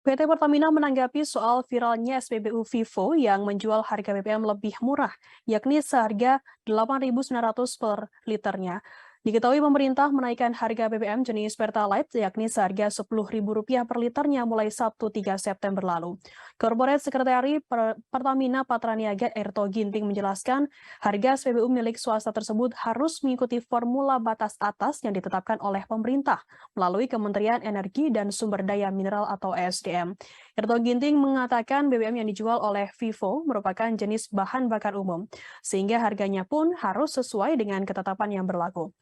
PT Pertamina menanggapi soal viralnya SPBU Vivo yang menjual harga BBM lebih murah, yakni seharga Rp8.900 per liternya. Diketahui pemerintah menaikkan harga BBM jenis Pertalite yakni seharga Rp10.000 per liternya mulai Sabtu 3 September lalu. Korporat Sekretari Pertamina Patraniaga Erto Ginting menjelaskan, harga SPBU milik swasta tersebut harus mengikuti formula batas atas yang ditetapkan oleh pemerintah melalui Kementerian Energi dan Sumber Daya Mineral atau ESDM. Erto Ginting mengatakan BBM yang dijual oleh Vivo merupakan jenis bahan bakar umum, sehingga harganya pun harus sesuai dengan ketetapan yang berlaku.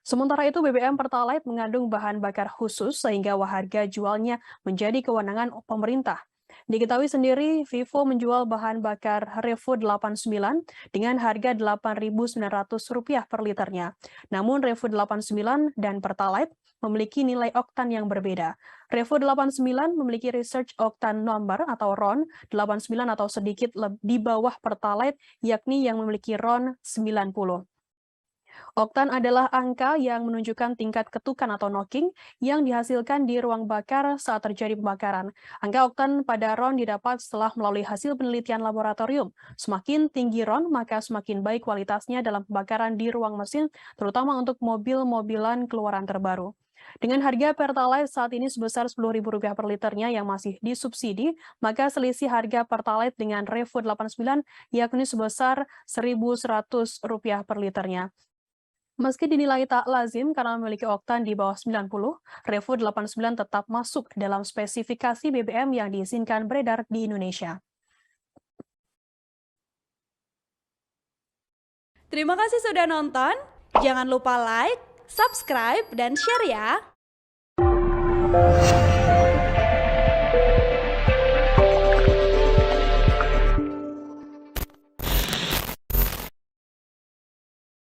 Sementara itu, BBM Pertalite mengandung bahan bakar khusus sehingga harga jualnya menjadi kewenangan pemerintah. Diketahui sendiri, Vivo menjual bahan bakar Revo 89 dengan harga Rp8.900 per liternya. Namun Revo 89 dan Pertalite memiliki nilai oktan yang berbeda. Revo 89 memiliki research oktan number atau RON 89 atau sedikit di bawah Pertalite, yakni yang memiliki RON 90. Oktan adalah angka yang menunjukkan tingkat ketukan atau knocking yang dihasilkan di ruang bakar saat terjadi pembakaran. Angka oktan pada RON didapat setelah melalui hasil penelitian laboratorium. Semakin tinggi RON, maka semakin baik kualitasnya dalam pembakaran di ruang mesin, terutama untuk mobil-mobilan keluaran terbaru. Dengan harga Pertalite saat ini sebesar Rp10.000 per liternya yang masih disubsidi, maka selisih harga Pertalite dengan Revo 89 yakni sebesar Rp1.100 per liternya. Meski dinilai tak lazim karena memiliki oktan di bawah 90, Revo 89 tetap masuk dalam spesifikasi BBM yang diizinkan beredar di Indonesia. Terima kasih sudah nonton. Jangan lupa like, subscribe, dan share ya.